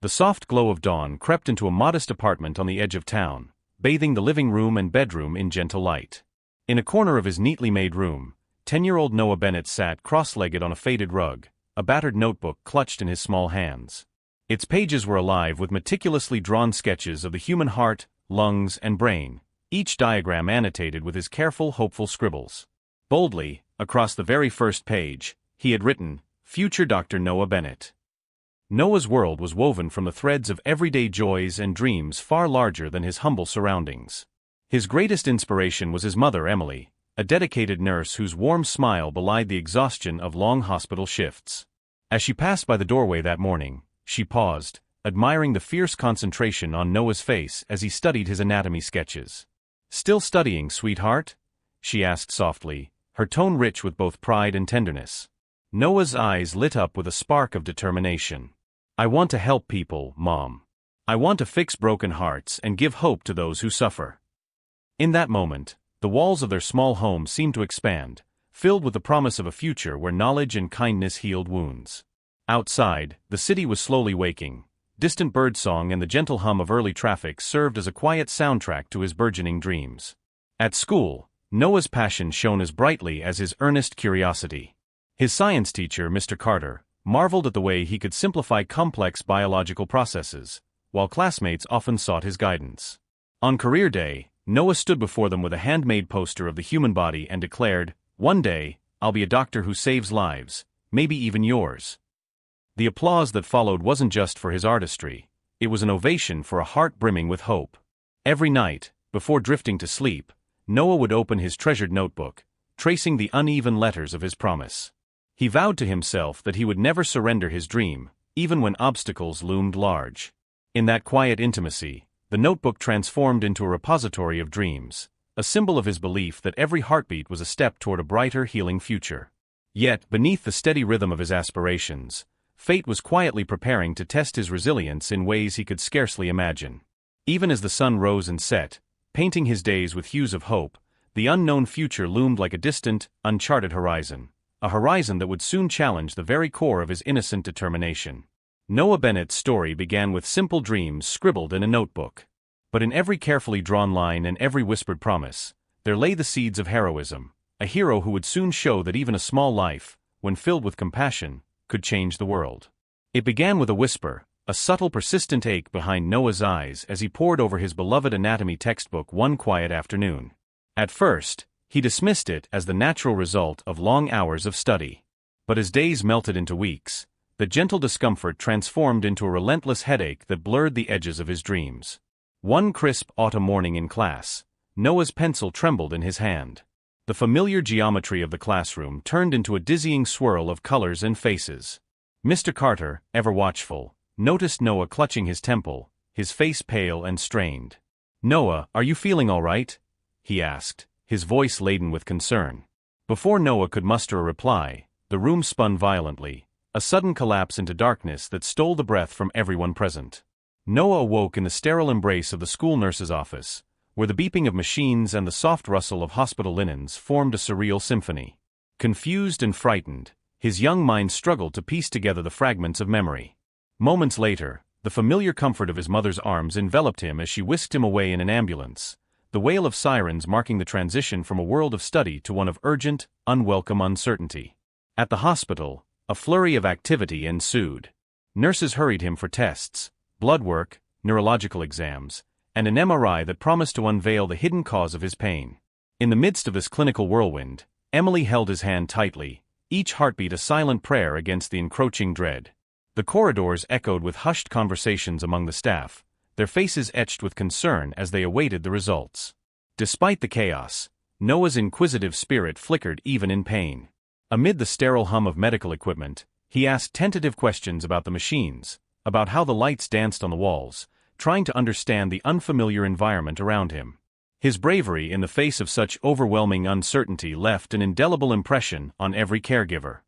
The soft glow of dawn crept into a modest apartment on the edge of town, bathing the living room and bedroom in gentle light. In a corner of his neatly made room, 10-year-old Noah Bennett sat cross-legged on a faded rug, a battered notebook clutched in his small hands. Its pages were alive with meticulously drawn sketches of the human heart, lungs, and brain, each diagram annotated with his careful, hopeful scribbles. Boldly, across the very first page, he had written, "Future Dr. Noah Bennett." Noah's world was woven from the threads of everyday joys and dreams far larger than his humble surroundings. His greatest inspiration was his mother, Emily, a dedicated nurse whose warm smile belied the exhaustion of long hospital shifts. As she passed by the doorway that morning, she paused, admiring the fierce concentration on Noah's face as he studied his anatomy sketches. "Still studying, sweetheart?" she asked softly, her tone rich with both pride and tenderness. Noah's eyes lit up with a spark of determination. "I want to help people, Mom. I want to fix broken hearts and give hope to those who suffer." In that moment, the walls of their small home seemed to expand, filled with the promise of a future where knowledge and kindness healed wounds. Outside, the city was slowly waking. Distant birdsong and the gentle hum of early traffic served as a quiet soundtrack to his burgeoning dreams. At school, Noah's passion shone as brightly as his earnest curiosity. His science teacher, Mr. Carter, marveled at the way he could simplify complex biological processes, while classmates often sought his guidance. On career day, Noah stood before them with a handmade poster of the human body and declared, "One day, I'll be a doctor who saves lives, maybe even yours." The applause that followed wasn't just for his artistry, it was an ovation for a heart brimming with hope. Every night, before drifting to sleep, Noah would open his treasured notebook, tracing the uneven letters of his promise. He vowed to himself that he would never surrender his dream, even when obstacles loomed large. In that quiet intimacy, the notebook transformed into a repository of dreams, a symbol of his belief that every heartbeat was a step toward a brighter, healing future. Yet, beneath the steady rhythm of his aspirations, fate was quietly preparing to test his resilience in ways he could scarcely imagine. Even as the sun rose and set, painting his days with hues of hope, the unknown future loomed like a distant, uncharted horizon, a horizon that would soon challenge the very core of his innocent determination. Noah Bennett's story began with simple dreams scribbled in a notebook. But in every carefully drawn line and every whispered promise, there lay the seeds of heroism, a hero who would soon show that even a small life, when filled with compassion, could change the world. It began with a whisper, a subtle persistent ache behind Noah's eyes as he pored over his beloved anatomy textbook one quiet afternoon. At first, he dismissed it as the natural result of long hours of study. But as days melted into weeks, the gentle discomfort transformed into a relentless headache that blurred the edges of his dreams. One crisp autumn morning in class, Noah's pencil trembled in his hand. The familiar geometry of the classroom turned into a dizzying swirl of colors and faces. Mr. Carter, ever watchful, noticed Noah clutching his temple, his face pale and strained. "Noah, are you feeling all right?" he asked, his voice laden with concern. Before Noah could muster a reply, the room spun violently, a sudden collapse into darkness that stole the breath from everyone present. Noah awoke in the sterile embrace of the school nurse's office, where the beeping of machines and the soft rustle of hospital linens formed a surreal symphony. Confused and frightened, his young mind struggled to piece together the fragments of memory. Moments later, the familiar comfort of his mother's arms enveloped him as she whisked him away in an ambulance, the wail of sirens marking the transition from a world of study to one of urgent, unwelcome uncertainty. At the hospital, a flurry of activity ensued. Nurses hurried him for tests, blood work, neurological exams, and an MRI that promised to unveil the hidden cause of his pain. In the midst of this clinical whirlwind, Emily held his hand tightly, each heartbeat a silent prayer against the encroaching dread. The corridors echoed with hushed conversations among the staff, their faces etched with concern as they awaited the results. Despite the chaos, Noah's inquisitive spirit flickered even in pain. Amid the sterile hum of medical equipment, he asked tentative questions about the machines, about how the lights danced on the walls, trying to understand the unfamiliar environment around him. His bravery in the face of such overwhelming uncertainty left an indelible impression on every caregiver.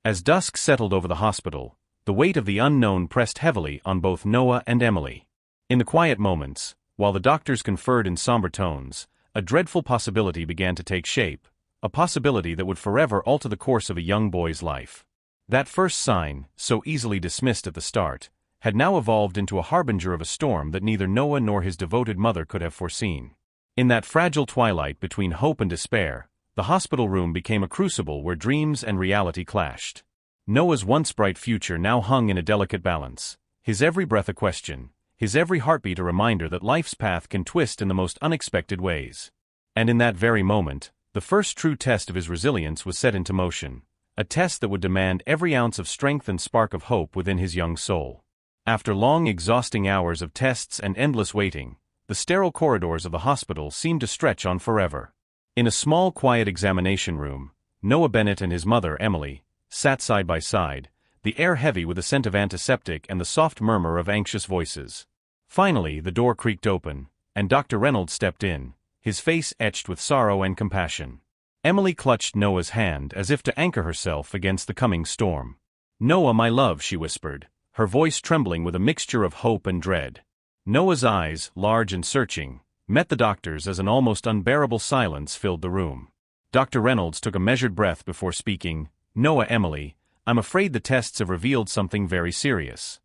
As dusk settled over the hospital, the weight of the unknown pressed heavily on both Noah and Emily. In the quiet moments, while the doctors conferred in somber tones, a dreadful possibility began to take shape, a possibility that would forever alter the course of a young boy's life. That first sign, so easily dismissed at the start, had now evolved into a harbinger of a storm that neither Noah nor his devoted mother could have foreseen. In that fragile twilight between hope and despair, the hospital room became a crucible where dreams and reality clashed. Noah's once bright future now hung in a delicate balance, his every breath a question, his every heartbeat a reminder that life's path can twist in the most unexpected ways. And in that very moment, the first true test of his resilience was set into motion, a test that would demand every ounce of strength and spark of hope within his young soul. After long, exhausting hours of tests and endless waiting, the sterile corridors of the hospital seemed to stretch on forever. In a small, quiet examination room, Noah Bennett and his mother, Emily, sat side by side, the air heavy with the scent of antiseptic and the soft murmur of anxious voices. Finally, the door creaked open, and Dr. Reynolds stepped in, his face etched with sorrow and compassion. Emily clutched Noah's hand as if to anchor herself against the coming storm. "Noah, my love," she whispered, her voice trembling with a mixture of hope and dread. Noah's eyes, large and searching, met the doctor's as an almost unbearable silence filled the room. Dr. Reynolds took a measured breath before speaking. "Noah, Emily, I'm afraid the tests have revealed something very serious."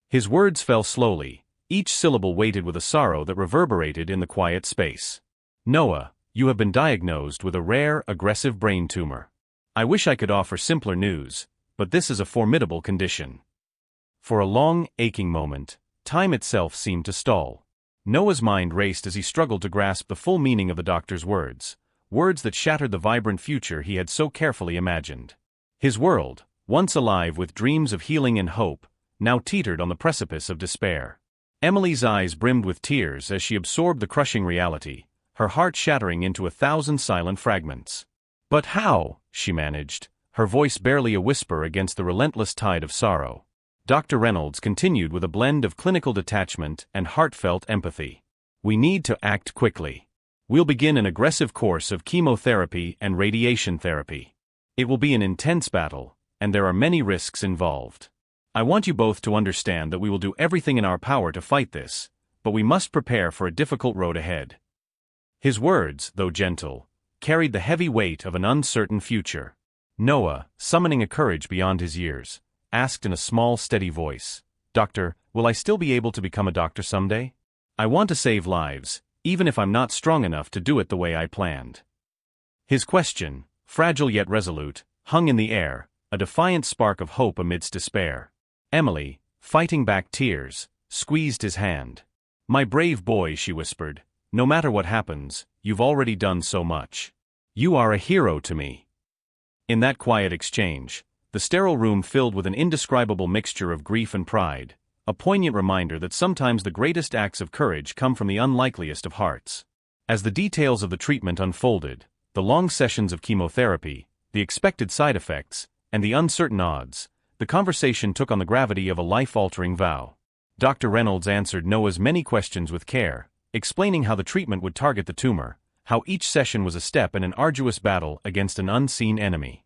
His words fell slowly, each syllable weighted with a sorrow that reverberated in the quiet space. "Noah, you have been diagnosed with a rare, aggressive brain tumor. I wish I could offer simpler news, but this is a formidable condition." For a long, aching moment, time itself seemed to stall. Noah's mind raced as he struggled to grasp the full meaning of the doctor's words that shattered the vibrant future he had so carefully imagined. His world, once alive with dreams of healing and hope, now teetered on the precipice of despair. Emily's eyes brimmed with tears as she absorbed the crushing reality, her heart shattering into 1,000 silent fragments. "But how?" she managed, her voice barely a whisper against the relentless tide of sorrow. Dr. Reynolds continued with a blend of clinical detachment and heartfelt empathy. "We need to act quickly. We'll begin an aggressive course of chemotherapy and radiation therapy. It will be an intense battle, and there are many risks involved. I want you both to understand that we will do everything in our power to fight this, but we must prepare for a difficult road ahead." His words, though gentle, carried the heavy weight of an uncertain future. Noah, summoning a courage beyond his years, asked in a small, steady voice, "Doctor, will I still be able to become a doctor someday? I want to save lives, even if I'm not strong enough to do it the way I planned." His question, fragile yet resolute, hung in the air, a defiant spark of hope amidst despair. Emily, fighting back tears, squeezed his hand. "My brave boy," she whispered, "no matter what happens, you've already done so much. You are a hero to me." In that quiet exchange, the sterile room filled with an indescribable mixture of grief and pride, a poignant reminder that sometimes the greatest acts of courage come from the unlikeliest of hearts. As the details of the treatment unfolded, the long sessions of chemotherapy, the expected side effects, and the uncertain odds, the conversation took on the gravity of a life-altering vow. Dr. Reynolds answered Noah's many questions with care, explaining how the treatment would target the tumor, how each session was a step in an arduous battle against an unseen enemy.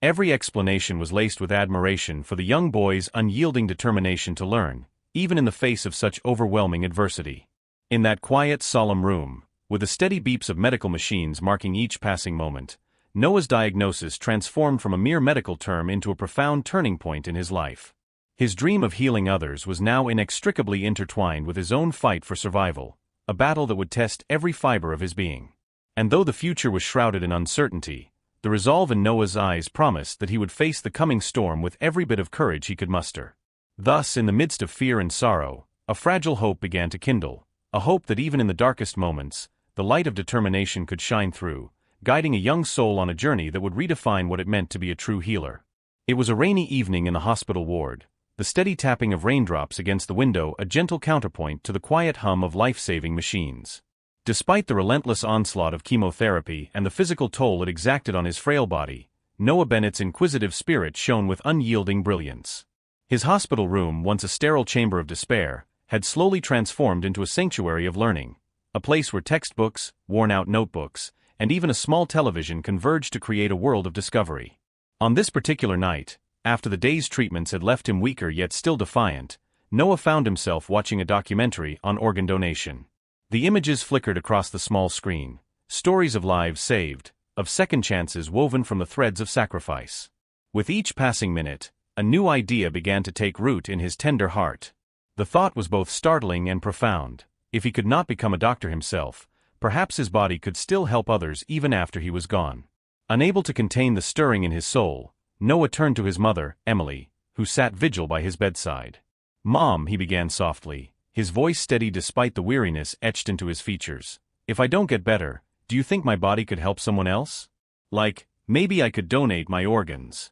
Every explanation was laced with admiration for the young boy's unyielding determination to learn, even in the face of such overwhelming adversity. In that quiet, solemn room, with the steady beeps of medical machines marking each passing moment, Noah's diagnosis transformed from a mere medical term into a profound turning point in his life. His dream of healing others was now inextricably intertwined with his own fight for survival, a battle that would test every fiber of his being. And though the future was shrouded in uncertainty, the resolve in Noah's eyes promised that he would face the coming storm with every bit of courage he could muster. Thus, in the midst of fear and sorrow, a fragile hope began to kindle, a hope that even in the darkest moments, the light of determination could shine through, guiding a young soul on a journey that would redefine what it meant to be a true healer. It was a rainy evening in the hospital ward, the steady tapping of raindrops against the window a gentle counterpoint to the quiet hum of life-saving machines. Despite the relentless onslaught of chemotherapy and the physical toll it exacted on his frail body, Noah Bennett's inquisitive spirit shone with unyielding brilliance. His hospital room, once a sterile chamber of despair, had slowly transformed into a sanctuary of learning, a place where textbooks, worn-out notebooks, and even a small television converged to create a world of discovery. On this particular night, after the day's treatments had left him weaker yet still defiant, Noah found himself watching a documentary on organ donation. The images flickered across the small screen, stories of lives saved, of second chances woven from the threads of sacrifice. With each passing minute, a new idea began to take root in his tender heart. The thought was both startling and profound. If he could not become a doctor himself, perhaps his body could still help others even after he was gone. Unable to contain the stirring in his soul, Noah turned to his mother, Emily, who sat vigil by his bedside. "Mom," he began softly, his voice steady despite the weariness etched into his features. "If I don't get better, do you think my body could help someone else? Like, maybe I could donate my organs."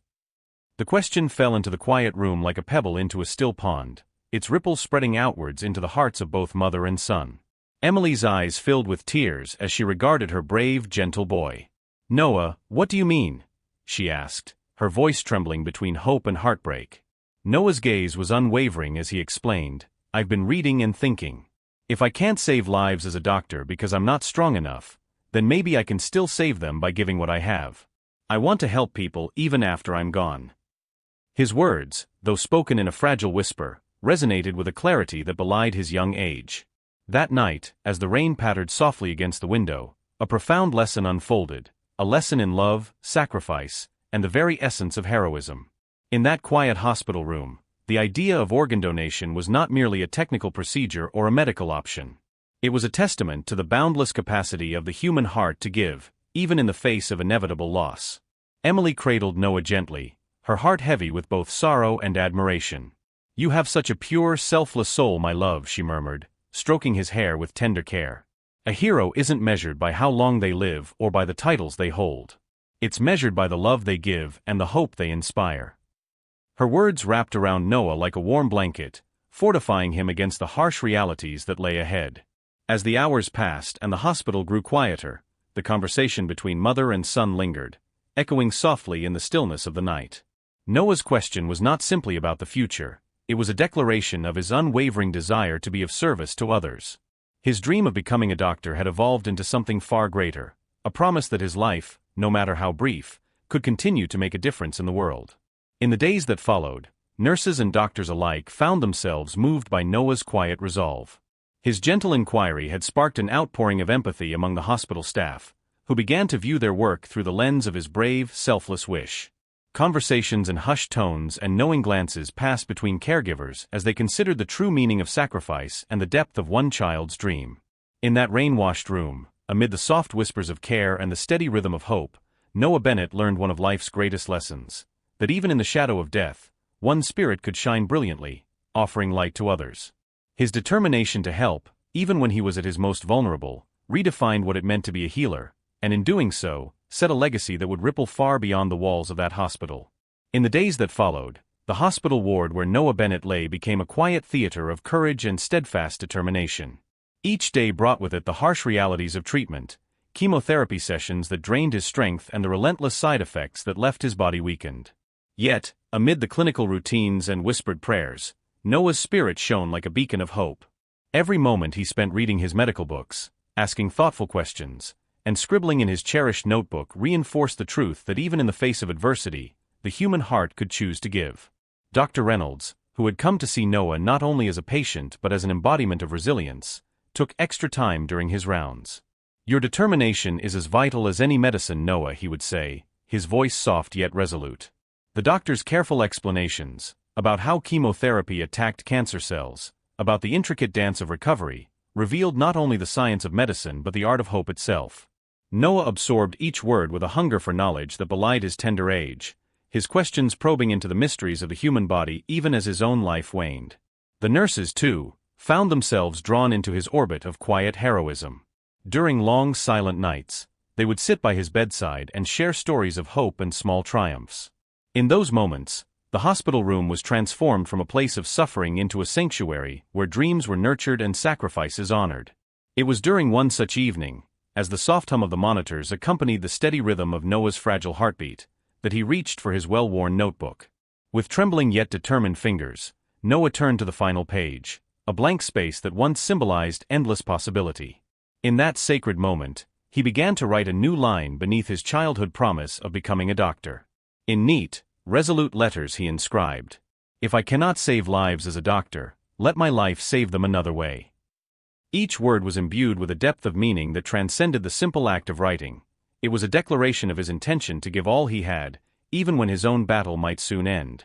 The question fell into the quiet room like a pebble into a still pond, its ripples spreading outwards into the hearts of both mother and son. Emily's eyes filled with tears as she regarded her brave, gentle boy. "Noah, what do you mean?" she asked, her voice trembling between hope and heartbreak. Noah's gaze was unwavering as he explained, "I've been reading and thinking. If I can't save lives as a doctor because I'm not strong enough, then maybe I can still save them by giving what I have. I want to help people even after I'm gone." His words, though spoken in a fragile whisper, resonated with a clarity that belied his young age. That night, as the rain pattered softly against the window, a profound lesson unfolded, a lesson in love, sacrifice, and the very essence of heroism. In that quiet hospital room, the idea of organ donation was not merely a technical procedure or a medical option. It was a testament to the boundless capacity of the human heart to give, even in the face of inevitable loss. Emily cradled Noah gently, her heart heavy with both sorrow and admiration. "You have such a pure, selfless soul, my love," she murmured, stroking his hair with tender care. "A hero isn't measured by how long they live or by the titles they hold. It's measured by the love they give and the hope they inspire." Her words wrapped around Noah like a warm blanket, fortifying him against the harsh realities that lay ahead. As the hours passed and the hospital grew quieter, the conversation between mother and son lingered, echoing softly in the stillness of the night. Noah's question was not simply about the future. It was a declaration of his unwavering desire to be of service to others. His dream of becoming a doctor had evolved into something far greater, a promise that his life, no matter how brief, could continue to make a difference in the world. In the days that followed, nurses and doctors alike found themselves moved by Noah's quiet resolve. His gentle inquiry had sparked an outpouring of empathy among the hospital staff, who began to view their work through the lens of his brave, selfless wish. Conversations in hushed tones and knowing glances passed between caregivers as they considered the true meaning of sacrifice and the depth of one child's dream. In that rain-washed room, amid the soft whispers of care and the steady rhythm of hope, Noah Bennett learned one of life's greatest lessons, that even in the shadow of death, one spirit could shine brilliantly, offering light to others. His determination to help, even when he was at his most vulnerable, redefined what it meant to be a healer, and in doing so, set a legacy that would ripple far beyond the walls of that hospital. In the days that followed, the hospital ward where Noah Bennett lay became a quiet theater of courage and steadfast determination. Each day brought with it the harsh realities of treatment, chemotherapy sessions that drained his strength and the relentless side effects that left his body weakened. Yet, amid the clinical routines and whispered prayers, Noah's spirit shone like a beacon of hope. Every moment he spent reading his medical books, asking thoughtful questions, and scribbling in his cherished notebook reinforced the truth that even in the face of adversity, the human heart could choose to give. Dr. Reynolds, who had come to see Noah not only as a patient but as an embodiment of resilience, took extra time during his rounds. "Your determination is as vital as any medicine, Noah," he would say, his voice soft yet resolute. The doctor's careful explanations, about how chemotherapy attacked cancer cells, about the intricate dance of recovery, revealed not only the science of medicine but the art of hope itself. Noah absorbed each word with a hunger for knowledge that belied his tender age, his questions probing into the mysteries of the human body even as his own life waned. The nurses, too, found themselves drawn into his orbit of quiet heroism. During long, silent nights, they would sit by his bedside and share stories of hope and small triumphs. In those moments, the hospital room was transformed from a place of suffering into a sanctuary where dreams were nurtured and sacrifices honored. It was during one such evening, as the soft hum of the monitors accompanied the steady rhythm of Noah's fragile heartbeat, that he reached for his well-worn notebook. With trembling yet determined fingers, Noah turned to the final page, a blank space that once symbolized endless possibility. In that sacred moment, he began to write a new line beneath his childhood promise of becoming a doctor. In neat, resolute letters he inscribed, "If I cannot save lives as a doctor, let my life save them another way." Each word was imbued with a depth of meaning that transcended the simple act of writing. It was a declaration of his intention to give all he had, even when his own battle might soon end.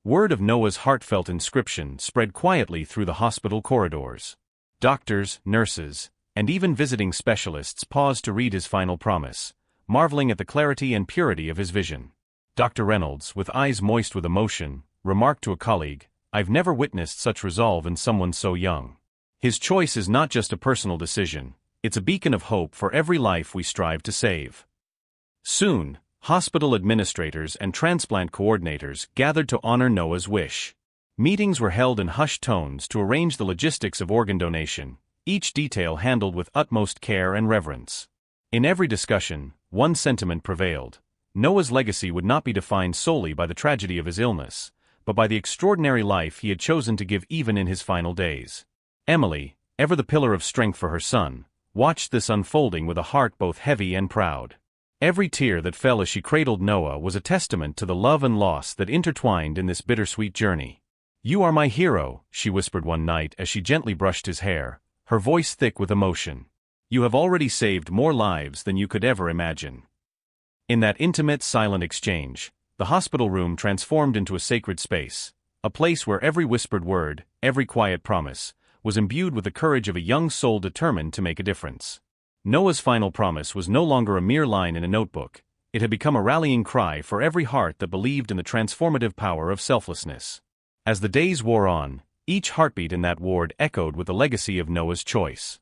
Word of Noah's heartfelt inscription spread quietly through the hospital corridors. Doctors, nurses, and even visiting specialists paused to read his final promise, marveling at the clarity and purity of his vision. Dr. Reynolds, with eyes moist with emotion, remarked to a colleague, "I've never witnessed such resolve in someone so young." His choice is not just a personal decision, it's a beacon of hope for every life we strive to save. Soon, hospital administrators and transplant coordinators gathered to honor Noah's wish. Meetings were held in hushed tones to arrange the logistics of organ donation, each detail handled with utmost care and reverence. In every discussion, one sentiment prevailed: Noah's legacy would not be defined solely by the tragedy of his illness, but by the extraordinary life he had chosen to give even in his final days. Emily, ever the pillar of strength for her son, watched this unfolding with a heart both heavy and proud. Every tear that fell as she cradled Noah was a testament to the love and loss that intertwined in this bittersweet journey. "You are my hero," she whispered one night as she gently brushed his hair, her voice thick with emotion. "You have already saved more lives than you could ever imagine." In that intimate, silent exchange, the hospital room transformed into a sacred space, a place where every whispered word, every quiet promise, was imbued with the courage of a young soul determined to make a difference. Noah's final promise was no longer a mere line in a notebook. It had become a rallying cry for every heart that believed in the transformative power of selflessness. As the days wore on, each heartbeat in that ward echoed with the legacy of Noah's choice.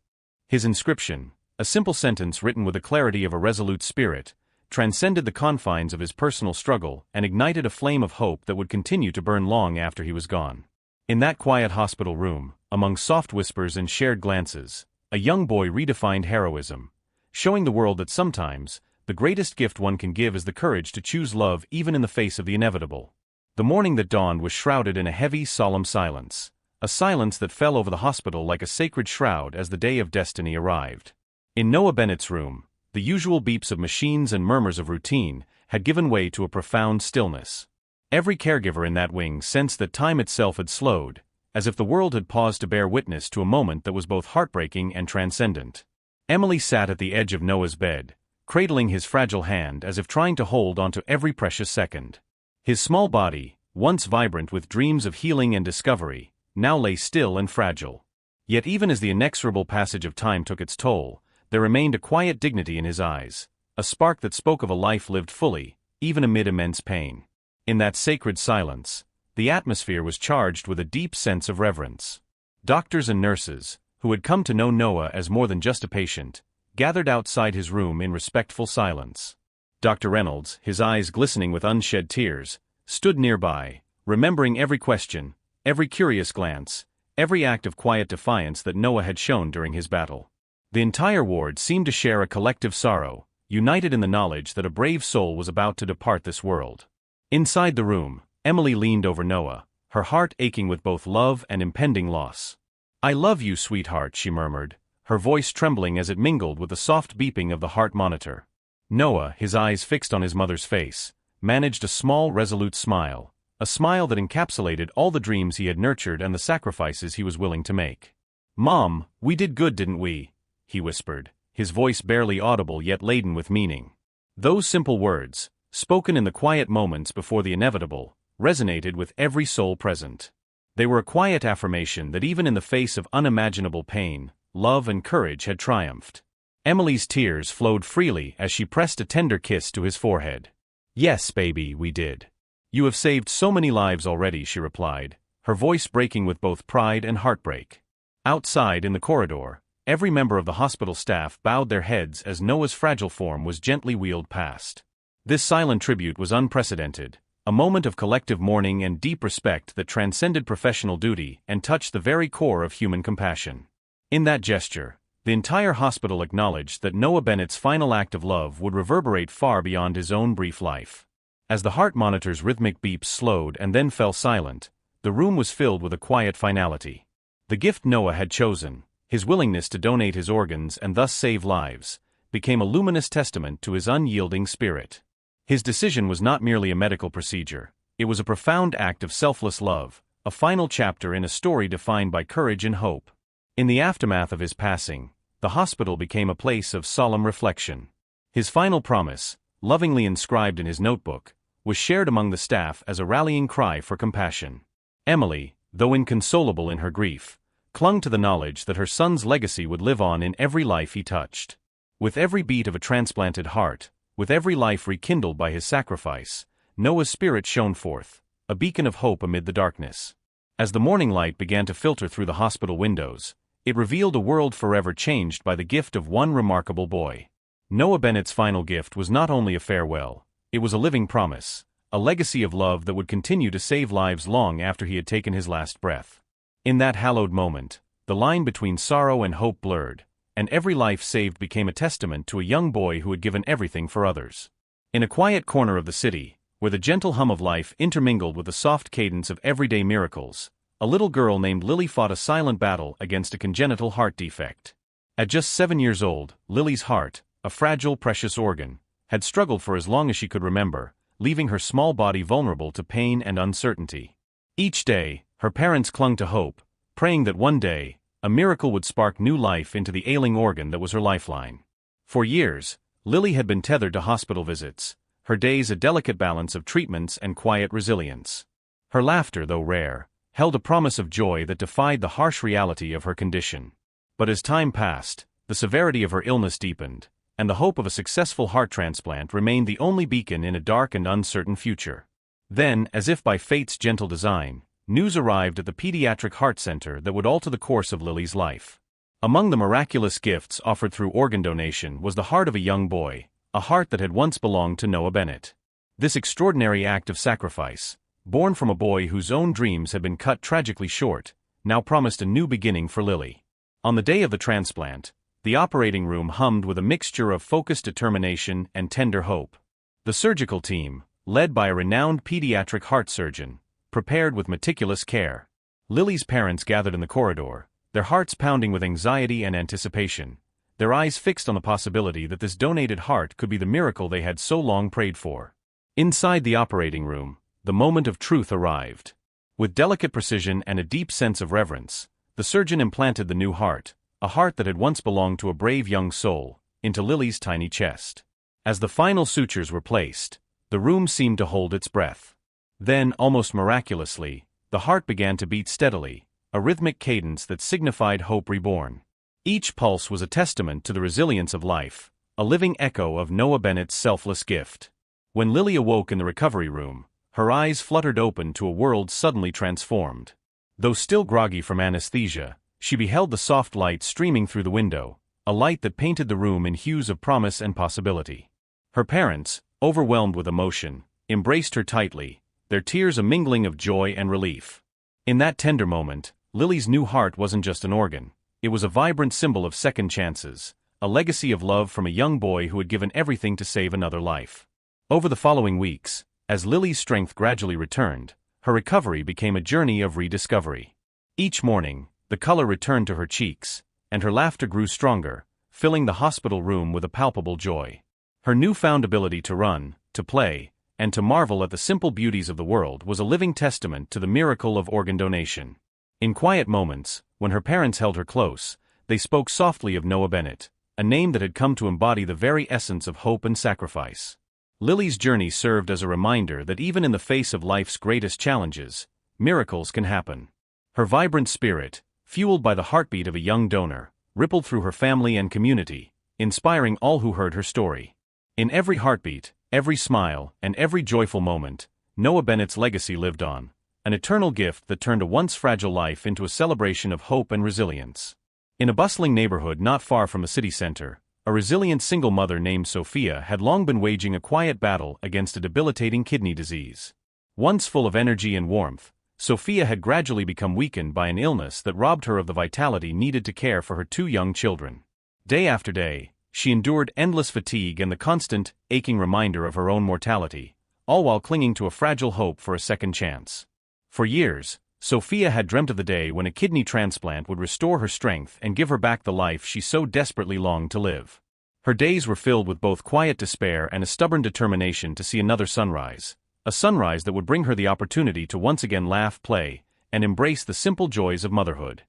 His inscription, a simple sentence written with the clarity of a resolute spirit, transcended the confines of his personal struggle and ignited a flame of hope that would continue to burn long after he was gone. In that quiet hospital room, among soft whispers and shared glances, a young boy redefined heroism, showing the world that sometimes, the greatest gift one can give is the courage to choose love even in the face of the inevitable. The morning that dawned was shrouded in a heavy, solemn silence, a silence that fell over the hospital like a sacred shroud as the day of destiny arrived. In Noah Bennett's room, the usual beeps of machines and murmurs of routine had given way to a profound stillness. Every caregiver in that wing sensed that time itself had slowed, as if the world had paused to bear witness to a moment that was both heartbreaking and transcendent. Emily sat at the edge of Noah's bed, cradling his fragile hand as if trying to hold onto every precious second. His small body, once vibrant with dreams of healing and discovery, now lay still and fragile. Yet even as the inexorable passage of time took its toll, there remained a quiet dignity in his eyes, a spark that spoke of a life lived fully, even amid immense pain. In that sacred silence, the atmosphere was charged with a deep sense of reverence. Doctors and nurses, who had come to know Noah as more than just a patient, gathered outside his room in respectful silence. Dr. Reynolds, his eyes glistening with unshed tears, stood nearby, remembering every question, every curious glance, every act of quiet defiance that Noah had shown during his battle. The entire ward seemed to share a collective sorrow, united in the knowledge that a brave soul was about to depart this world. Inside the room, Emily leaned over Noah, her heart aching with both love and impending loss. "I love you, sweetheart," she murmured, her voice trembling as it mingled with the soft beeping of the heart monitor. Noah, his eyes fixed on his mother's face, managed a small, resolute smile, a smile that encapsulated all the dreams he had nurtured and the sacrifices he was willing to make. "Mom, we did good, didn't we?" he whispered, his voice barely audible yet laden with meaning. Those simple words, spoken in the quiet moments before the inevitable, resonated with every soul present. They were a quiet affirmation that even in the face of unimaginable pain, love and courage had triumphed. Emily's tears flowed freely as she pressed a tender kiss to his forehead. "Yes, baby, we did. You have saved so many lives already," she replied, her voice breaking with both pride and heartbreak. Outside in the corridor, every member of the hospital staff bowed their heads as Noah's fragile form was gently wheeled past. This silent tribute was unprecedented, a moment of collective mourning and deep respect that transcended professional duty and touched the very core of human compassion. In that gesture, the entire hospital acknowledged that Noah Bennett's final act of love would reverberate far beyond his own brief life. As the heart monitor's rhythmic beeps slowed and then fell silent, the room was filled with a quiet finality. The gift Noah had chosen, his willingness to donate his organs and thus save lives, became a luminous testament to his unyielding spirit. His decision was not merely a medical procedure, it was a profound act of selfless love, a final chapter in a story defined by courage and hope. In the aftermath of his passing, the hospital became a place of solemn reflection. His final promise, lovingly inscribed in his notebook, was shared among the staff as a rallying cry for compassion. Emily, though inconsolable in her grief, clung to the knowledge that her son's legacy would live on in every life he touched. With every beat of a transplanted heart, with every life rekindled by his sacrifice, Noah's spirit shone forth, a beacon of hope amid the darkness. As the morning light began to filter through the hospital windows, it revealed a world forever changed by the gift of one remarkable boy. Noah Bennett's final gift was not only a farewell, it was a living promise, a legacy of love that would continue to save lives long after he had taken his last breath. In that hallowed moment, the line between sorrow and hope blurred, and every life saved became a testament to a young boy who had given everything for others. In a quiet corner of the city, where the gentle hum of life intermingled with the soft cadence of everyday miracles, a little girl named Lily fought a silent battle against a congenital heart defect. At just 7 years old, Lily's heart, a fragile, precious organ, had struggled for as long as she could remember, leaving her small body vulnerable to pain and uncertainty. Each day, her parents clung to hope, praying that one day, a miracle would spark new life into the ailing organ that was her lifeline. For years, Lily had been tethered to hospital visits, her days a delicate balance of treatments and quiet resilience. Her laughter, though rare, held a promise of joy that defied the harsh reality of her condition. But as time passed, the severity of her illness deepened, and the hope of a successful heart transplant remained the only beacon in a dark and uncertain future. Then, as if by fate's gentle design, news arrived at the Pediatric Heart Center that would alter the course of Lily's life. Among the miraculous gifts offered through organ donation was the heart of a young boy, a heart that had once belonged to Noah Bennett. This extraordinary act of sacrifice, born from a boy whose own dreams had been cut tragically short, now promised a new beginning for Lily. On the day of the transplant, the operating room hummed with a mixture of focused determination and tender hope. The surgical team, led by a renowned pediatric heart surgeon, prepared with meticulous care. Lily's parents gathered in the corridor, their hearts pounding with anxiety and anticipation, their eyes fixed on the possibility that this donated heart could be the miracle they had so long prayed for. Inside the operating room, the moment of truth arrived. With delicate precision and a deep sense of reverence, the surgeon implanted the new heart, a heart that had once belonged to a brave young soul, into Lily's tiny chest. As the final sutures were placed, the room seemed to hold its breath. Then, almost miraculously, the heart began to beat steadily, a rhythmic cadence that signified hope reborn. Each pulse was a testament to the resilience of life, a living echo of Noah Bennett's selfless gift. When Lily awoke in the recovery room, her eyes fluttered open to a world suddenly transformed. Though still groggy from anesthesia, she beheld the soft light streaming through the window, a light that painted the room in hues of promise and possibility. Her parents, overwhelmed with emotion, embraced her tightly, their tears a mingling of joy and relief. In that tender moment, Lily's new heart wasn't just an organ, it was a vibrant symbol of second chances, a legacy of love from a young boy who had given everything to save another life. Over the following weeks, as Lily's strength gradually returned, her recovery became a journey of rediscovery. Each morning, the color returned to her cheeks, and her laughter grew stronger, filling the hospital room with a palpable joy. Her newfound ability to run, to play, and to marvel at the simple beauties of the world was a living testament to the miracle of organ donation. In quiet moments, when her parents held her close, they spoke softly of Noah Bennett, a name that had come to embody the very essence of hope and sacrifice. Lily's journey served as a reminder that even in the face of life's greatest challenges, miracles can happen. Her vibrant spirit, fueled by the heartbeat of a young donor, rippled through her family and community, inspiring all who heard her story. In every heartbeat, every smile, and every joyful moment, Noah Bennett's legacy lived on, an eternal gift that turned a once fragile life into a celebration of hope and resilience. In a bustling neighborhood not far from the city center, a resilient single mother named Sophia had long been waging a quiet battle against a debilitating kidney disease. Once full of energy and warmth, Sophia had gradually become weakened by an illness that robbed her of the vitality needed to care for her 2 young children. Day after day, she endured endless fatigue and the constant, aching reminder of her own mortality, all while clinging to a fragile hope for a second chance. For years, Sophia had dreamt of the day when a kidney transplant would restore her strength and give her back the life she so desperately longed to live. Her days were filled with both quiet despair and a stubborn determination to see another sunrise, a sunrise that would bring her the opportunity to once again laugh, play, and embrace the simple joys of motherhood.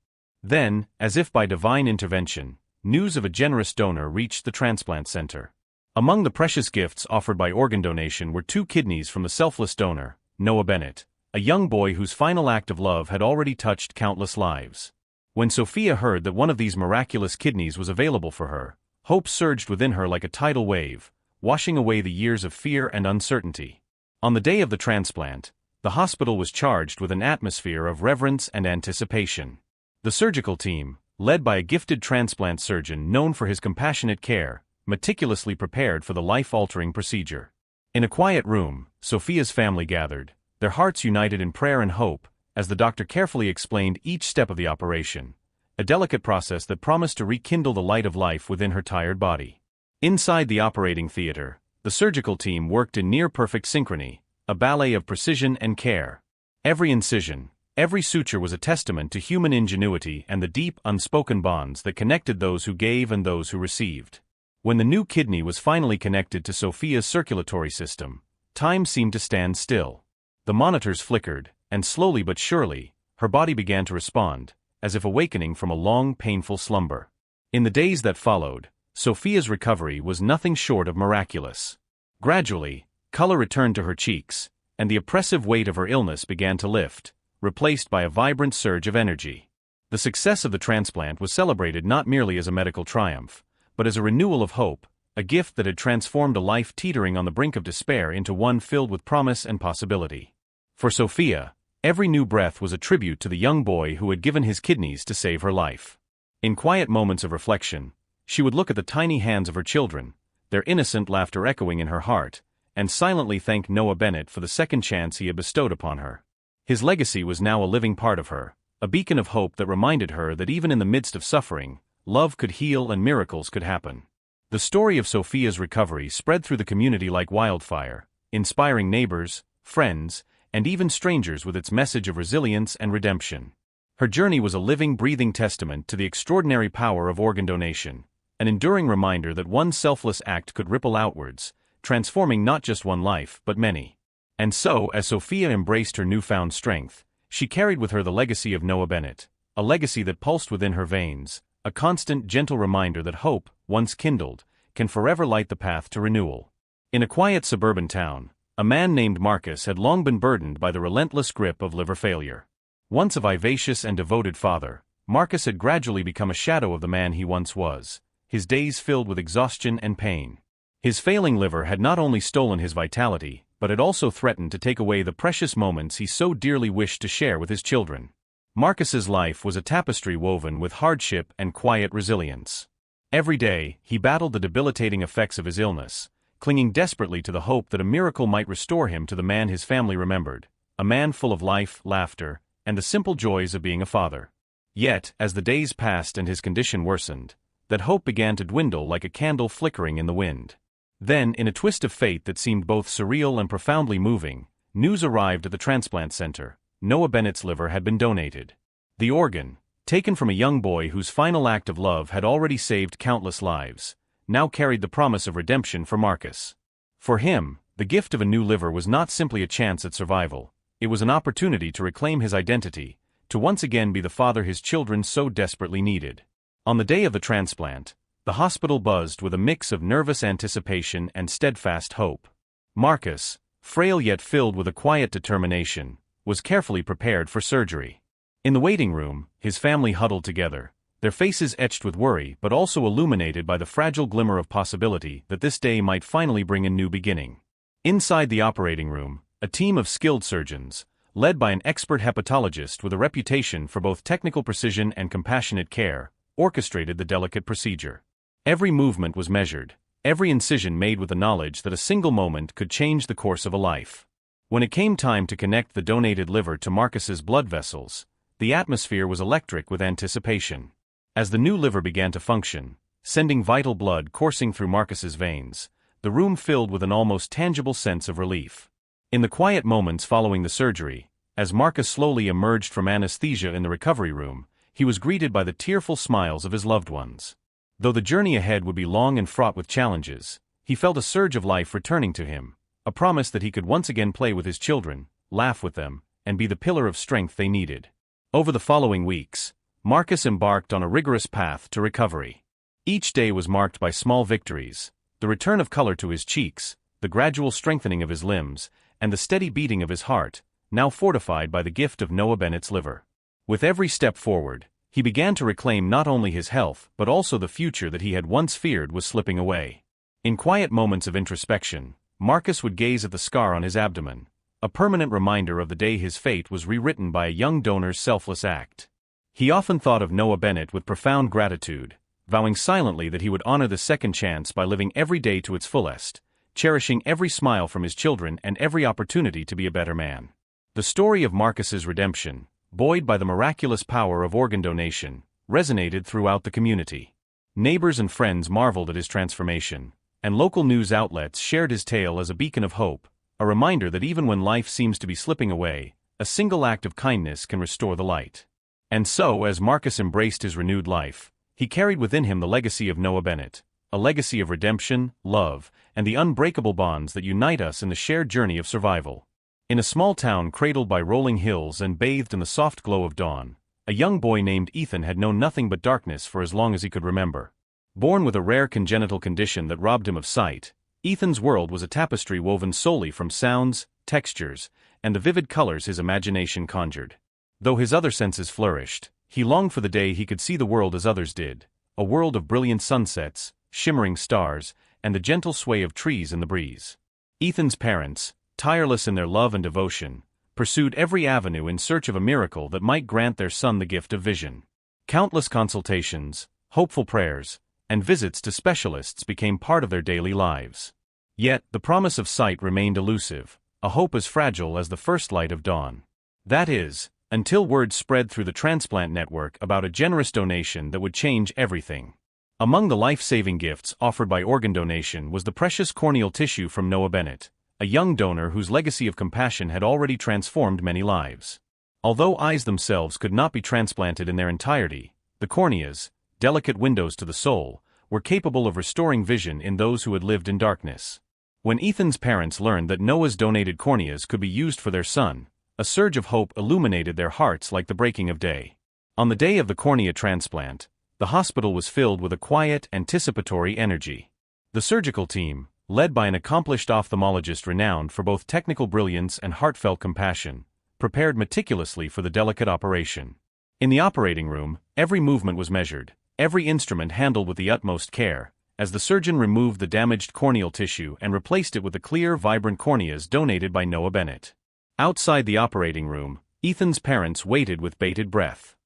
Then, as if by divine intervention, news of a generous donor reached the transplant center. Among the precious gifts offered by organ donation were 2 kidneys from the selfless donor, Noah Bennett, a young boy whose final act of love had already touched countless lives. When Sophia heard that one of these miraculous kidneys was available for her, hope surged within her like a tidal wave, washing away the years of fear and uncertainty. On the day of the transplant, the hospital was charged with an atmosphere of reverence and anticipation. The surgical team, led by a gifted transplant surgeon known for his compassionate care, meticulously prepared for the life-altering procedure. In a quiet room, Sophia's family gathered, their hearts united in prayer and hope, as the doctor carefully explained each step of the operation, a delicate process that promised to rekindle the light of life within her tired body. Inside the operating theater, the surgical team worked in near-perfect synchrony, a ballet of precision and care. Every incision, every suture was a testament to human ingenuity and the deep, unspoken bonds that connected those who gave and those who received. When the new kidney was finally connected to Sophia's circulatory system, time seemed to stand still. The monitors flickered, and slowly but surely, her body began to respond, as if awakening from a long, painful slumber. In the days that followed, Sophia's recovery was nothing short of miraculous. Gradually, color returned to her cheeks, and the oppressive weight of her illness began to lift, replaced by a vibrant surge of energy. The success of the transplant was celebrated not merely as a medical triumph, but as a renewal of hope, a gift that had transformed a life teetering on the brink of despair into one filled with promise and possibility. For Sophia, every new breath was a tribute to the young boy who had given his kidneys to save her life. In quiet moments of reflection, she would look at the tiny hands of her children, their innocent laughter echoing in her heart, and silently thank Noah Bennett for the second chance he had bestowed upon her. His legacy was now a living part of her, a beacon of hope that reminded her that even in the midst of suffering, love could heal and miracles could happen. The story of Sophia's recovery spread through the community like wildfire, inspiring neighbors, friends, and even strangers with its message of resilience and redemption. Her journey was a living, breathing testament to the extraordinary power of organ donation, an enduring reminder that one selfless act could ripple outwards, transforming not just one life but many. And so, as Sophia embraced her newfound strength, she carried with her the legacy of Noah Bennett, a legacy that pulsed within her veins, a constant, gentle reminder that hope, once kindled, can forever light the path to renewal. In a quiet suburban town, a man named Marcus had long been burdened by the relentless grip of liver failure. Once a vivacious and devoted father, Marcus had gradually become a shadow of the man he once was, his days filled with exhaustion and pain. His failing liver had not only stolen his vitality, but had also threatened to take away the precious moments he so dearly wished to share with his children. Marcus's life was a tapestry woven with hardship and quiet resilience. Every day, he battled the debilitating effects of his illness, clinging desperately to the hope that a miracle might restore him to the man his family remembered, a man full of life, laughter, and the simple joys of being a father. Yet, as the days passed and his condition worsened, that hope began to dwindle like a candle flickering in the wind. Then, in a twist of fate that seemed both surreal and profoundly moving, news arrived at the transplant center. Noah Bennett's liver had been donated. The organ, taken from a young boy whose final act of love had already saved countless lives, now carried the promise of redemption for Marcus. For him, the gift of a new liver was not simply a chance at survival, it was an opportunity to reclaim his identity, to once again be the father his children so desperately needed. On the day of the transplant, the hospital buzzed with a mix of nervous anticipation and steadfast hope. Marcus, frail yet filled with a quiet determination, was carefully prepared for surgery. In the waiting room, his family huddled together, their faces etched with worry but also illuminated by the fragile glimmer of possibility that this day might finally bring a new beginning. Inside the operating room, a team of skilled surgeons, led by an expert hepatologist with a reputation for both technical precision and compassionate care, orchestrated the delicate procedure. Every movement was measured, every incision made with the knowledge that a single moment could change the course of a life. When it came time to connect the donated liver to Marcus's blood vessels, the atmosphere was electric with anticipation. As the new liver began to function, sending vital blood coursing through Marcus's veins, the room filled with an almost tangible sense of relief. In the quiet moments following the surgery, as Marcus slowly emerged from anesthesia in the recovery room, he was greeted by the tearful smiles of his loved ones. Though the journey ahead would be long and fraught with challenges, he felt a surge of life returning to him, a promise that he could once again play with his children, laugh with them, and be the pillar of strength they needed. Over the following weeks, Marcus embarked on a rigorous path to recovery. Each day was marked by small victories, the return of color to his cheeks, the gradual strengthening of his limbs, and the steady beating of his heart, now fortified by the gift of Noah Bennett's liver. With every step forward, he began to reclaim not only his health but also the future that he had once feared was slipping away. In quiet moments of introspection, Marcus would gaze at the scar on his abdomen, a permanent reminder of the day his fate was rewritten by a young donor's selfless act. He often thought of Noah Bennett with profound gratitude, vowing silently that he would honor the second chance by living every day to its fullest, cherishing every smile from his children and every opportunity to be a better man. The story of Marcus's redemption, buoyed by the miraculous power of organ donation, resonated throughout the community. Neighbors and friends marveled at his transformation, and local news outlets shared his tale as a beacon of hope, a reminder that even when life seems to be slipping away, a single act of kindness can restore the light. And so, as Marcus embraced his renewed life, he carried within him the legacy of Noah Bennett, a legacy of redemption, love, and the unbreakable bonds that unite us in the shared journey of survival. In a small town cradled by rolling hills and bathed in the soft glow of dawn, a young boy named Ethan had known nothing but darkness for as long as he could remember. Born with a rare congenital condition that robbed him of sight, Ethan's world was a tapestry woven solely from sounds, textures, and the vivid colors his imagination conjured. Though his other senses flourished, he longed for the day he could see the world as others did, a world of brilliant sunsets, shimmering stars, and the gentle sway of trees in the breeze. Ethan's parents, tireless in their love and devotion, pursued every avenue in search of a miracle that might grant their son the gift of vision. Countless consultations, hopeful prayers, and visits to specialists became part of their daily lives. Yet, the promise of sight remained elusive, a hope as fragile as the first light of dawn. That is, until word spread through the transplant network about a generous donation that would change everything. Among the life-saving gifts offered by organ donation was the precious corneal tissue from Noah Bennett, a young donor whose legacy of compassion had already transformed many lives. Although eyes themselves could not be transplanted in their entirety, the corneas, delicate windows to the soul, were capable of restoring vision in those who had lived in darkness. When Ethan's parents learned that Noah's donated corneas could be used for their son, a surge of hope illuminated their hearts like the breaking of day. On the day of the cornea transplant, the hospital was filled with a quiet, anticipatory energy. The surgical team, led by an accomplished ophthalmologist renowned for both technical brilliance and heartfelt compassion, prepared meticulously for the delicate operation. In the operating room, every movement was measured, every instrument handled with the utmost care, as the surgeon removed the damaged corneal tissue and replaced it with the clear, vibrant corneas donated by Noah Bennett. Outside the operating room, Ethan's parents waited with bated breath.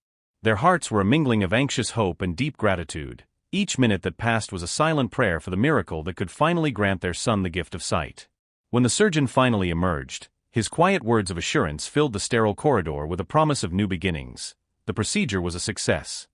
Their hearts were a mingling of anxious hope and deep gratitude. Each minute that passed was a silent prayer for the miracle that could finally grant their son the gift of sight. When the surgeon finally emerged, his quiet words of assurance filled the sterile corridor with a promise of new beginnings. The procedure was a success.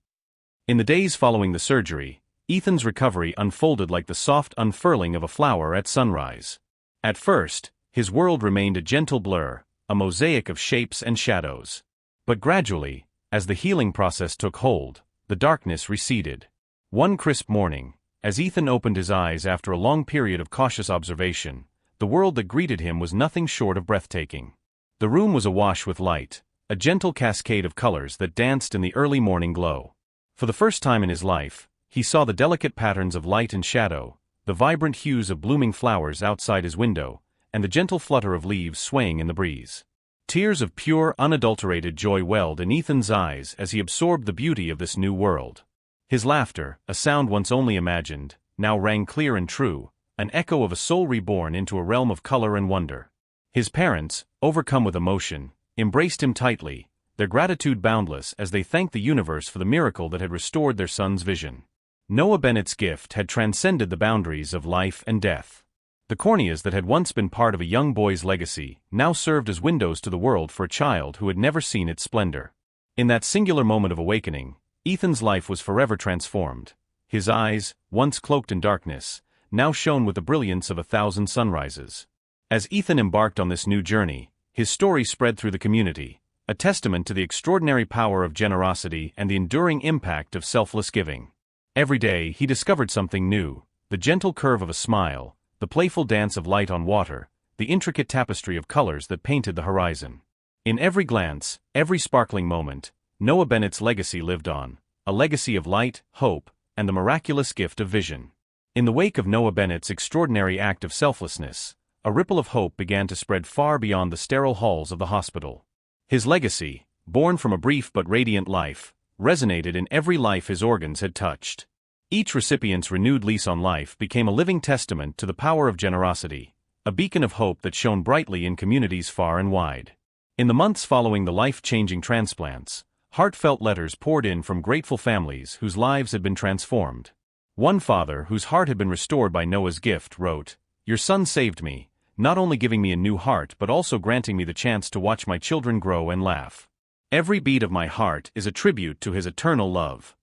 In the days following the surgery, Ethan's recovery unfolded like the soft unfurling of a flower at sunrise. At first, his world remained a gentle blur, a mosaic of shapes and shadows. But gradually, as the healing process took hold, the darkness receded. One crisp morning, as Ethan opened his eyes after a long period of cautious observation, the world that greeted him was nothing short of breathtaking. The room was awash with light, a gentle cascade of colors that danced in the early morning glow. For the first time in his life, he saw the delicate patterns of light and shadow, the vibrant hues of blooming flowers outside his window, and the gentle flutter of leaves swaying in the breeze. Tears of pure, unadulterated joy welled in Ethan's eyes as he absorbed the beauty of this new world. His laughter, a sound once only imagined, now rang clear and true, an echo of a soul reborn into a realm of color and wonder. His parents, overcome with emotion, embraced him tightly, their gratitude boundless as they thanked the universe for the miracle that had restored their son's vision. Noah Bennett's gift had transcended the boundaries of life and death. The corneas that had once been part of a young boy's legacy now served as windows to the world for a child who had never seen its splendor. In that singular moment of awakening, Ethan's life was forever transformed. His eyes, once cloaked in darkness, now shone with the brilliance of 1,000 sunrises. As Ethan embarked on this new journey, his story spread through the community, a testament to the extraordinary power of generosity and the enduring impact of selfless giving. Every day he discovered something new, the gentle curve of a smile, the playful dance of light on water, the intricate tapestry of colors that painted the horizon. In every glance, every sparkling moment, Noah Bennett's legacy lived on, a legacy of light, hope, and the miraculous gift of vision. In the wake of Noah Bennett's extraordinary act of selflessness, a ripple of hope began to spread far beyond the sterile halls of the hospital. His legacy, born from a brief but radiant life, resonated in every life his organs had touched. Each recipient's renewed lease on life became a living testament to the power of generosity, a beacon of hope that shone brightly in communities far and wide. In the months following the life-changing transplants, heartfelt letters poured in from grateful families whose lives had been transformed. One father, whose heart had been restored by Noah's gift, wrote, "Your son saved me, not only giving me a new heart but also granting me the chance to watch my children grow and laugh. Every beat of my heart is a tribute to his eternal love."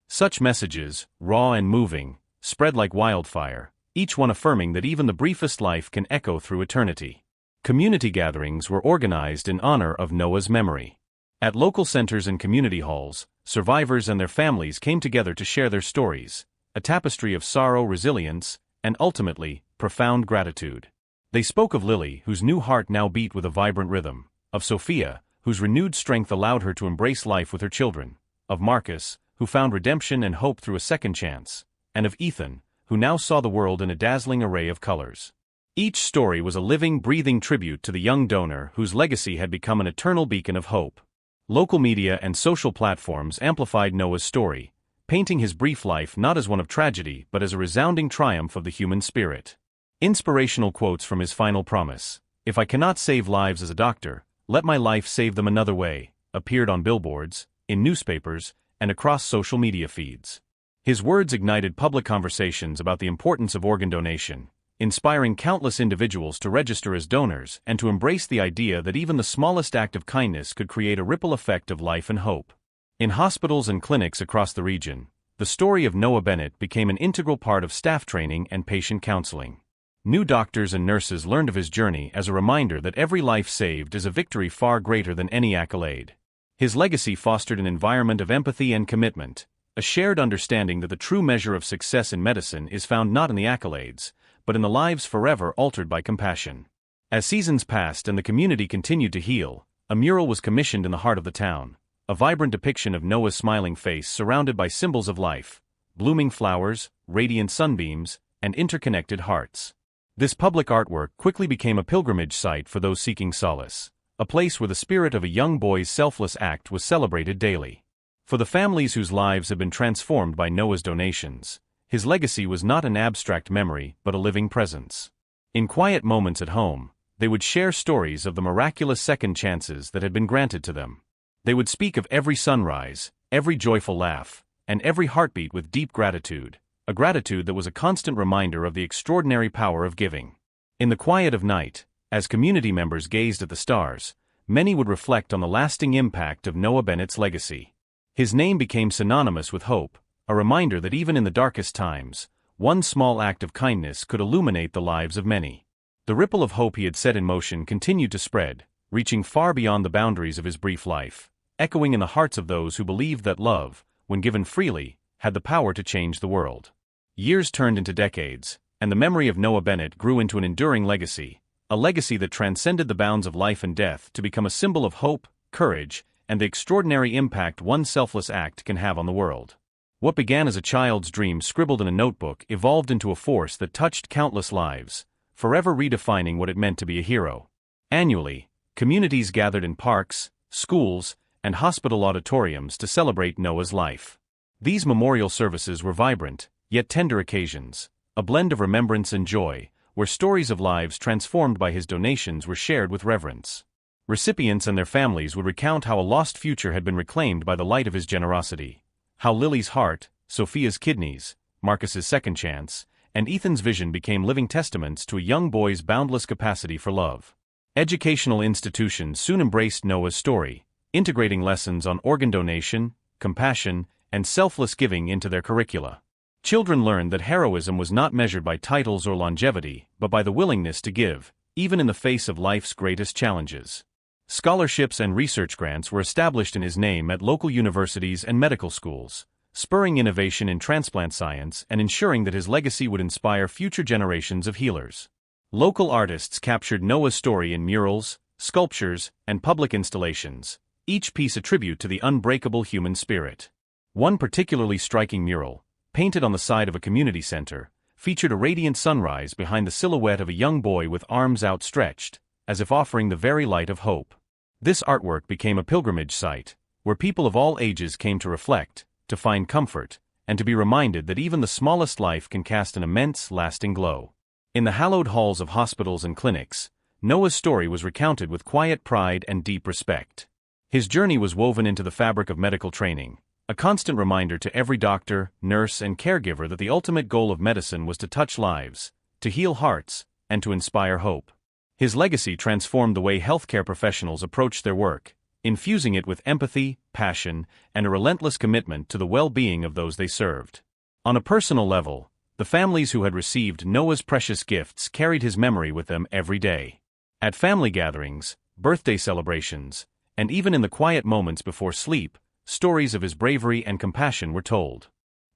Such messages, raw and moving, spread like wildfire, each one affirming that even the briefest life can echo through eternity. Community gatherings were organized in honor of Noah's memory. At local centers and community halls, survivors and their families came together to share their stories, a tapestry of sorrow, resilience, and ultimately, profound gratitude. They spoke of Lily, whose new heart now beat with a vibrant rhythm, of Sophia, whose renewed strength allowed her to embrace life with her children, of Marcus, who found redemption and hope through a second chance, and of Ethan, who now saw the world in a dazzling array of colors. Each story was a living, breathing tribute to the young donor whose legacy had become an eternal beacon of hope. Local media and social platforms amplified Noah's story, painting his brief life not as one of tragedy but as a resounding triumph of the human spirit. Inspirational quotes from his final promise, "If I cannot save lives as a doctor, let my life save them another way," appeared on billboards, in newspapers, and across social media feeds. His words ignited public conversations about the importance of organ donation, inspiring countless individuals to register as donors and to embrace the idea that even the smallest act of kindness could create a ripple effect of life and hope. In hospitals and clinics across the region, the story of Noah Bennett became an integral part of staff training and patient counseling. New doctors and nurses learned of his journey as a reminder that every life saved is a victory far greater than any accolade. His legacy fostered an environment of empathy and commitment, a shared understanding that the true measure of success in medicine is found not in the accolades, but in the lives forever altered by compassion. As seasons passed and the community continued to heal, a mural was commissioned in the heart of the town, a vibrant depiction of Noah's smiling face surrounded by symbols of life, blooming flowers, radiant sunbeams, and interconnected hearts. This public artwork quickly became a pilgrimage site for those seeking solace, a place where the spirit of a young boy's selfless act was celebrated daily. For the families whose lives had been transformed by Noah's donations, his legacy was not an abstract memory but a living presence. In quiet moments at home, they would share stories of the miraculous second chances that had been granted to them. They would speak of every sunrise, every joyful laugh, and every heartbeat with deep gratitude, a gratitude that was a constant reminder of the extraordinary power of giving. In the quiet of night, as community members gazed at the stars, many would reflect on the lasting impact of Noah Bennett's legacy. His name became synonymous with hope, a reminder that even in the darkest times, one small act of kindness could illuminate the lives of many. The ripple of hope he had set in motion continued to spread, reaching far beyond the boundaries of his brief life, echoing in the hearts of those who believed that love, when given freely, had the power to change the world. Years turned into decades, and the memory of Noah Bennett grew into an enduring legacy, a legacy that transcended the bounds of life and death to become a symbol of hope, courage, and the extraordinary impact one selfless act can have on the world. What began as a child's dream scribbled in a notebook evolved into a force that touched countless lives, forever redefining what it meant to be a hero. Annually, communities gathered in parks, schools, and hospital auditoriums to celebrate Noah's life. These memorial services were vibrant, yet tender occasions, a blend of remembrance and joy, where stories of lives transformed by his donations were shared with reverence. Recipients and their families would recount how a lost future had been reclaimed by the light of his generosity, how Lily's heart, Sophia's kidneys, Marcus's second chance, and Ethan's vision became living testaments to a young boy's boundless capacity for love. Educational institutions soon embraced Noah's story, integrating lessons on organ donation, compassion, and selfless giving into their curricula. Children learned that heroism was not measured by titles or longevity, but by the willingness to give, even in the face of life's greatest challenges. Scholarships and research grants were established in his name at local universities and medical schools, spurring innovation in transplant science and ensuring that his legacy would inspire future generations of healers. Local artists captured Noah's story in murals, sculptures, and public installations, each piece a tribute to the unbreakable human spirit. One particularly striking mural, painted on the side of a community center, featured a radiant sunrise behind the silhouette of a young boy with arms outstretched, as if offering the very light of hope. This artwork became a pilgrimage site, where people of all ages came to reflect, to find comfort, and to be reminded that even the smallest life can cast an immense, lasting glow. In the hallowed halls of hospitals and clinics, Noah's story was recounted with quiet pride and deep respect. His journey was woven into the fabric of medical training, a constant reminder to every doctor, nurse, and caregiver that the ultimate goal of medicine was to touch lives, to heal hearts, and to inspire hope. His legacy transformed the way healthcare professionals approached their work, infusing it with empathy, passion, and a relentless commitment to the well-being of those they served. On a personal level, the families who had received Noah's precious gifts carried his memory with them every day. At family gatherings, birthday celebrations, and even in the quiet moments before sleep, stories of his bravery and compassion were told.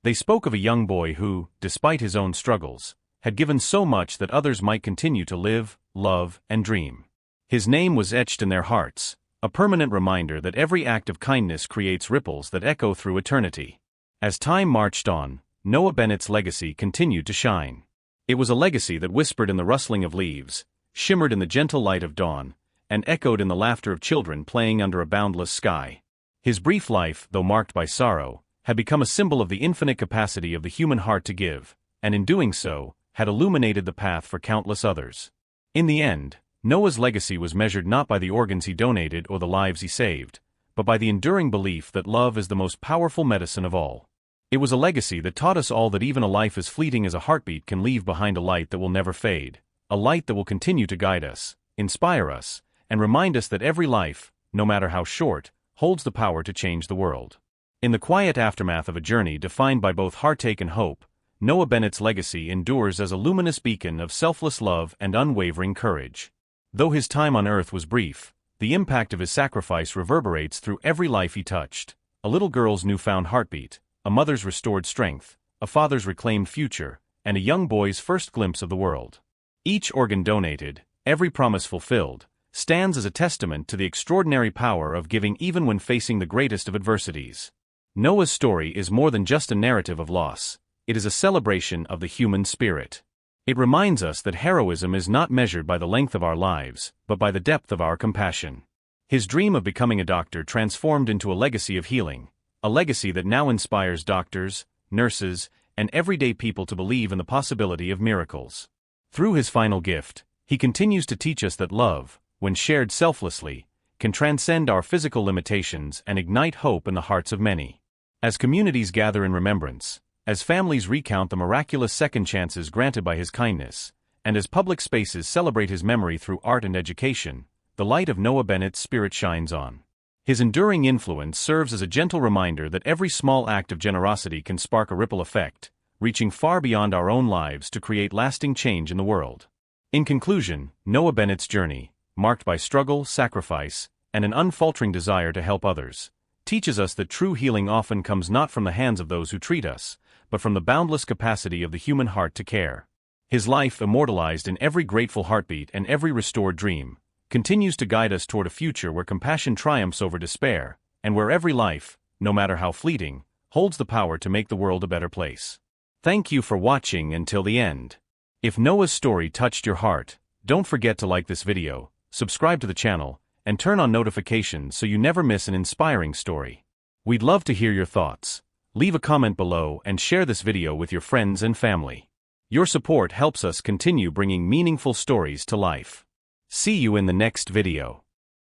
They spoke of a young boy who, despite his own struggles, had given so much that others might continue to live, love, and dream. His name was etched in their hearts, a permanent reminder that every act of kindness creates ripples that echo through eternity. As time marched on, Noah Bennett's legacy continued to shine. It was a legacy that whispered in the rustling of leaves, shimmered in the gentle light of dawn, and echoed in the laughter of children playing under a boundless sky. His brief life, though marked by sorrow, had become a symbol of the infinite capacity of the human heart to give, and in doing so, had illuminated the path for countless others. In the end, Noah's legacy was measured not by the organs he donated or the lives he saved, but by the enduring belief that love is the most powerful medicine of all. It was a legacy that taught us all that even a life as fleeting as a heartbeat can leave behind a light that will never fade, a light that will continue to guide us, inspire us, and remind us that every life, no matter how short, holds the power to change the world. In the quiet aftermath of a journey defined by both heartache and hope, Noah Bennett's legacy endures as a luminous beacon of selfless love and unwavering courage. Though his time on Earth was brief, the impact of his sacrifice reverberates through every life he touched: a little girl's newfound heartbeat, a mother's restored strength, a father's reclaimed future, and a young boy's first glimpse of the world. Each organ donated, every promise fulfilled, stands as a testament to the extraordinary power of giving even when facing the greatest of adversities. Noah's story is more than just a narrative of loss, it is a celebration of the human spirit. It reminds us that heroism is not measured by the length of our lives, but by the depth of our compassion. His dream of becoming a doctor transformed into a legacy of healing, a legacy that now inspires doctors, nurses, and everyday people to believe in the possibility of miracles. Through his final gift, he continues to teach us that love, when shared selflessly, can transcend our physical limitations and ignite hope in the hearts of many. As communities gather in remembrance, as families recount the miraculous second chances granted by his kindness, and as public spaces celebrate his memory through art and education, the light of Noah Bennett's spirit shines on. His enduring influence serves as a gentle reminder that every small act of generosity can spark a ripple effect, reaching far beyond our own lives to create lasting change in the world. In conclusion, Noah Bennett's journey, marked by struggle, sacrifice, and an unfaltering desire to help others, teaches us that true healing often comes not from the hands of those who treat us, but from the boundless capacity of the human heart to care. His life, immortalized in every grateful heartbeat and every restored dream, continues to guide us toward a future where compassion triumphs over despair, and where every life, no matter how fleeting, holds the power to make the world a better place. Thank you for watching until the end. If Noah's story touched your heart, don't forget to like this video, subscribe to the channel, and turn on notifications so you never miss an inspiring story. We'd love to hear your thoughts. Leave a comment below and share this video with your friends and family. Your support helps us continue bringing meaningful stories to life. See you in the next video.